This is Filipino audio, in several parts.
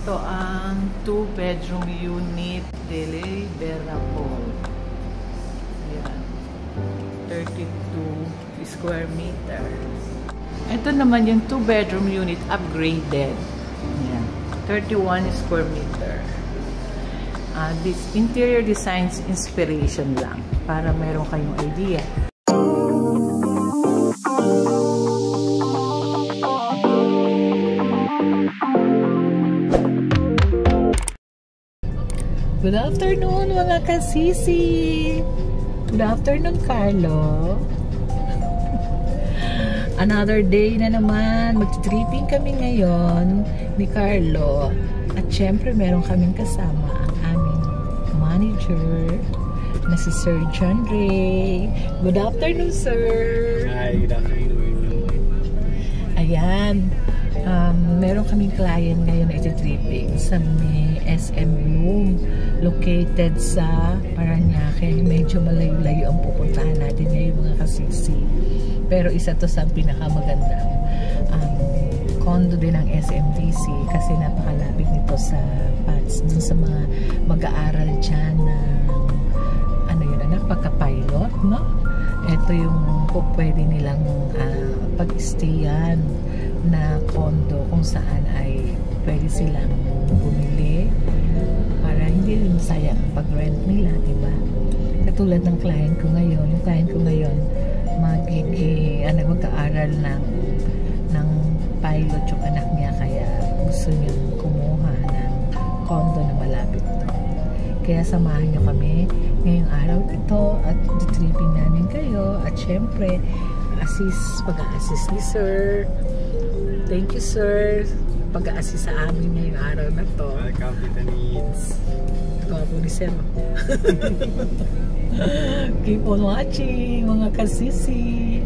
Ito ang 2-bedroom unit deliverable. Ayan. 32 square meter. Ito naman yung 2-bedroom unit upgraded. Ayan. 31 square meter. This interior designs inspiration lang para meron kayong idea. Good afternoon mga kasisi! Good afternoon, Carlo! Another day na naman. Mag-tripping kami ngayon ni Carlo. At syempre meron kaming kasama ang aming manager na si Sir John Ray. Good afternoon, sir! Hi, good afternoon! Ayan. Meron kaming client ngayon na iti-tripping sa may SM Room located sa Parañaque. Medyo malayo-layo ang pupuntahan natin ngayon mga kasisi. Pero isa to sa pinakamagandang condo din ng SMDC kasi napakalapit nito sa PATS, dun sa mga mag-aaral dyan na ano yun anak, pagka-pilot, no? Ito yung pwede nilang pag-stayan na condo kung saan ay pwede silang bumili para hindi rin sayang pag-rent nila, diba? Katulad ng client ko ngayon, yung client ko ngayon mag-aaral ng pilot yung anak niya, kaya gusto niyang kumuha ng condo na malapit to. Kaya samahan niyo kami ngayong araw ito at tripping namin kayo at syempre pag-a-assist ni sir. Thank you, sir. Pag-a-assist sa amin ngayong araw na to. Welcome to the needs. Gwapo ni sir. Keep on watching, mga kasisi.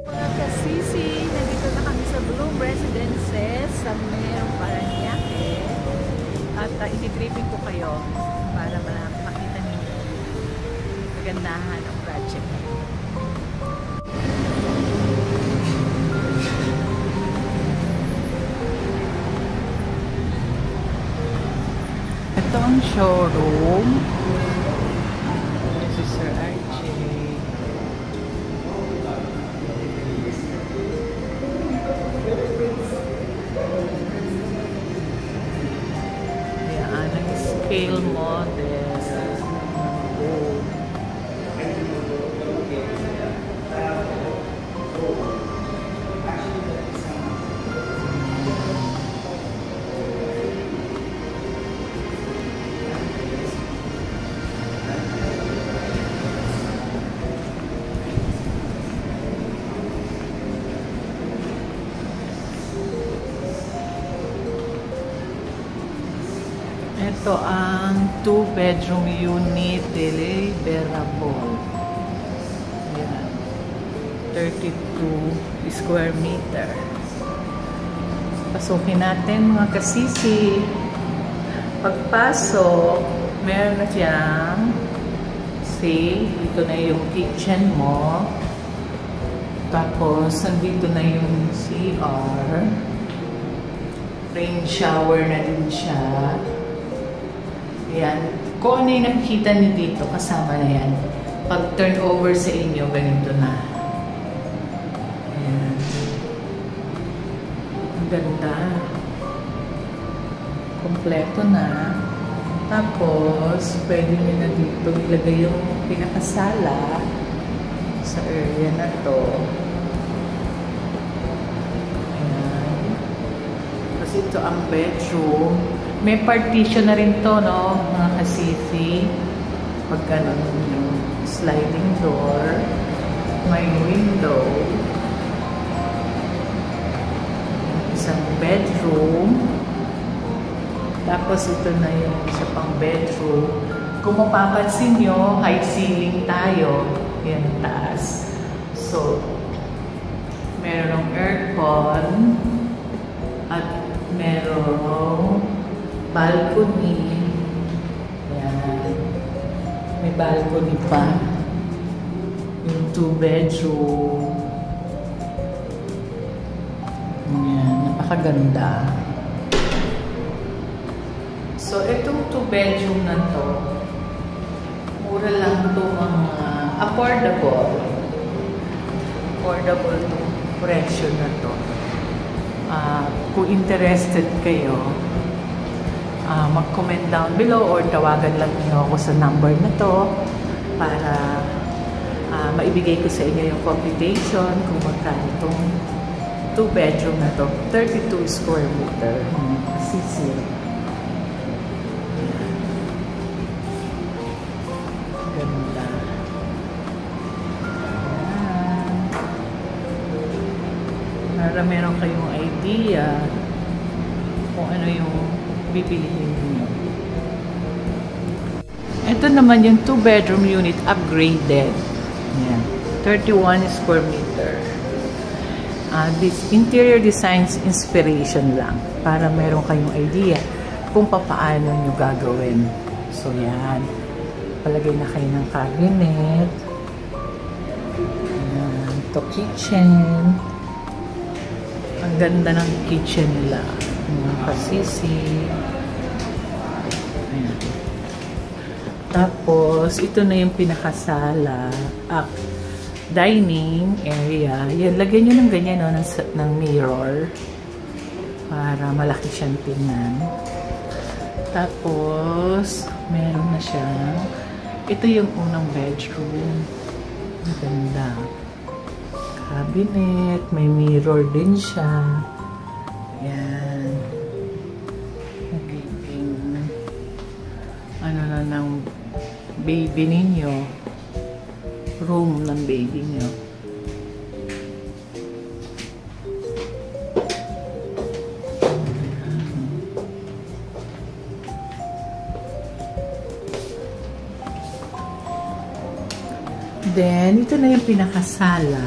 Mga kasisi, nandito na kami sa Bloom Residences sa Mayroong Parañaque. At iti-tripping ko kayo para makita ninyo kagandahan ang project. Ito ang showroom. Si Sir Archie. Ayan, ang scale model. Ito ang 2-bedroom unit deliverable. Ayan. 32 square meter. Pasukin natin mga kasisi. Pagpasok, meron na siyang safe. Ito na yung kitchen mo. Tapos, nandito na yung CR. Rain shower na din siya. Ayan. Kung ano yung nakikita niyo dito, kasama na yan. Pag turn over sa inyo, ganito na. Ayan. Ang ganda. Kompleto na. Tapos, pwede nyo na dito ilagay yung pinakasala sa area na to. Ayan. Kasi ito ang bedroom. May partition na rin to, no? Mga kasisi. Pag ganun yung sliding door. May window. Isang bedroom. Tapos ito na yung isa pang bedroom. Kung mapapansin nyo, high ceiling tayo. Yan, taas. So, merong aircon. At merong balcony. Ayan. May balcony pa. Yung 2-bedroom. Ayan. Napakaganda. So, itong 2-bedroom na to, mura lang ito mga affordable. Affordable itong presyo na to. Kung interested kayo, mag-comment down below or tawagan lang niyo ako sa number na to para maibigay ko sa inyo yung computation kung magkano itong 2-bedroom na to. 32 square meter. Sisi. Ganda. Para meron kayong idea kung ano yung bibilihin niyo. Ito naman yung 2-bedroom unit upgraded. Ayan. 31 square meter. This interior designs inspiration lang para meron kayong idea kung paano nyo gagawin. So, yan. Palagay na kayo ng cabinet. Ayan. Ito, kitchen. Ang ganda ng kitchen nila. Mga kasisi. Ayan. Tapos, ito na yung pinakasala. Dining area. Yan, lagyan nyo ng ganyan, no, ng mirror para malaki siyang tingnan. Tapos, meron na siyang ito yung unang bedroom. Maganda. Cabinet. May mirror din siya. Yan. Magiging ano na ng baby ninyo. Room ng baby nyo. Then, ito na yung pinakasala.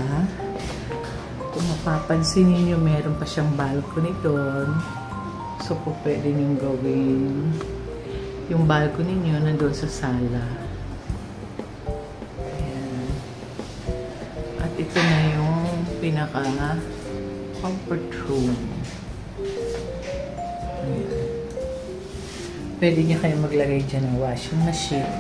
Kung mapapansin niyo, meron pa siyang balcony doon. So, po pwede niyong gawin yung balcony niyo nandun sa sala. Ito na yung pinaka-comfort room. Ayan. Pwede niya kayo maglagay dyan ng washing machine.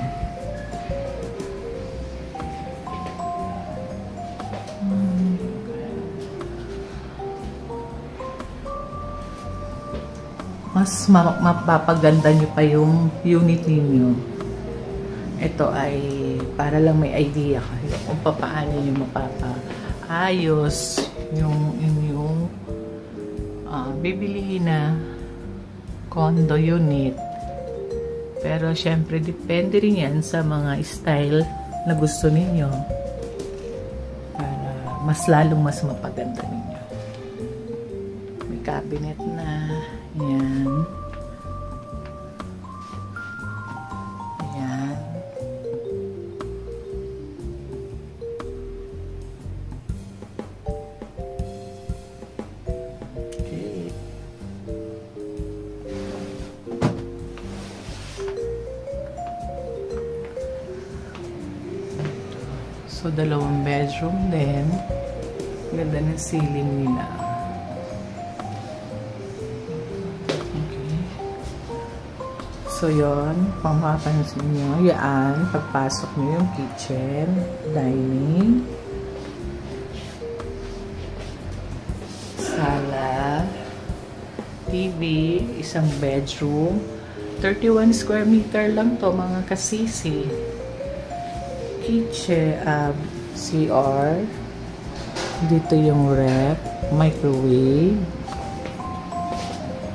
Mas mapapaganda nyo pa yung unit ninyo. Ito ay para lang may idea kayo kung paano nyo mapapaayos yung inyong bibilihin na condo unit. Pero syempre depende rin yan sa mga style na gusto ninyo para mas lalong mas mapaganda ninyo. May cabinet na. Yan. So, 2 bedroom din. Ganda ng ceiling nila. Okay. So, yun. Kung mapapansin nyo, yan. Pagpasok nyo yung kitchen, dining, sala, TV, isang bedroom. 31 square meter lang to mga kasisi. Kitchen, CR. Dito yung ref, microwave.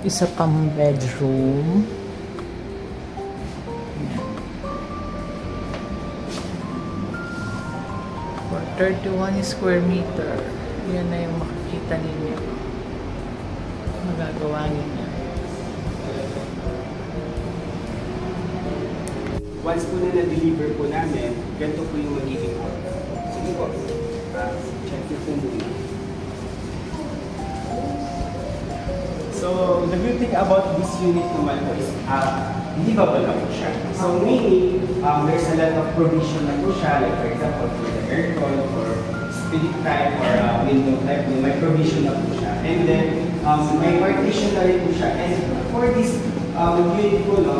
Isa pang bedroom. For 31 square meter. Yan na yung makikita ninyo. Magagawa ninyo. Once po na na-deliver po namin, ganito po yung magiging order. Sige po, check nyo po muna. So, the good thing about this unit naman po is livable na po siya. So, meaning, there's a lot of provision na po siya. Like for example, for the aircon, for spirit type, or window type, may provision na po siya. And then, may partition na rin po siya. And for this unit ko, no?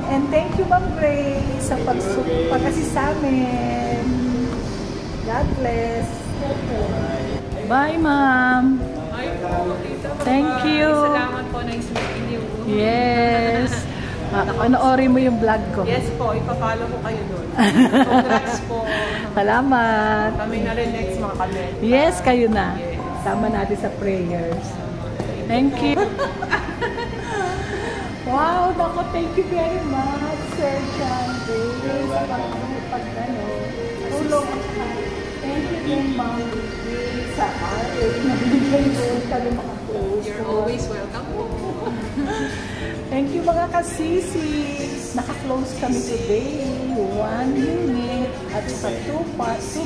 And thank you, Ma'am Grace, sa pag-assist sa amin. God bless. Bye, Ma'am. Thank you. Salamat po, nice meeting you. Yes. Panoorin mo yung vlog ko. Yes po, ipapalo ko kayo doon. Congrats po. Salamat. Kami na rin next mga kami. Yes, kayo na. Yes. Sama natin sa prayers. Thank you. Wow, naku, thank you very much, Sir John Grace. Tulong. Thank you din, Ma'am Grace, sa akin. Nabigay doon kami makaklose. You're always welcome po. Thank you, mga kasisi. Naka-close kami today. 1 unit at sa 2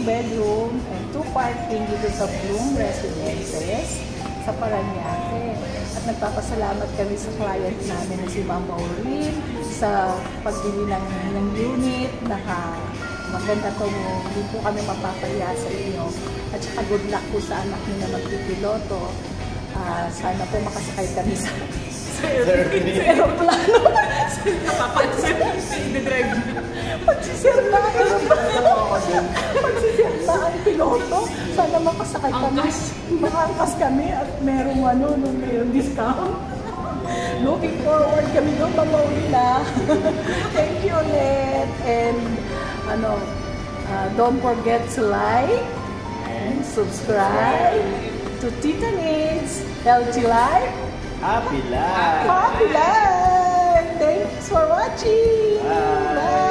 bedroom and 2 parking dito sa Bloom Residences sa Parañaque. At nagpapasalamat kami sa client namin na si Ma'am Maureen sa pagbili ng unit. Maganda to mo. Hindi po kami mapapaya sa inyo. At saka good luck po sa anak niyo na magpipiloto. Sana po makasakay kami sa aeroplano. Nakapansin. I-drive niyo. Pagsisirna ang piloto. Sana makasakay kami. Makangkas kami at merong discount. Looking forward kami doon, Mamaulina. Thank you ulit. And don't forget to like and subscribe to Tita Needs Healthy Life. Happy life! Happy life! Thanks for watching! Bye!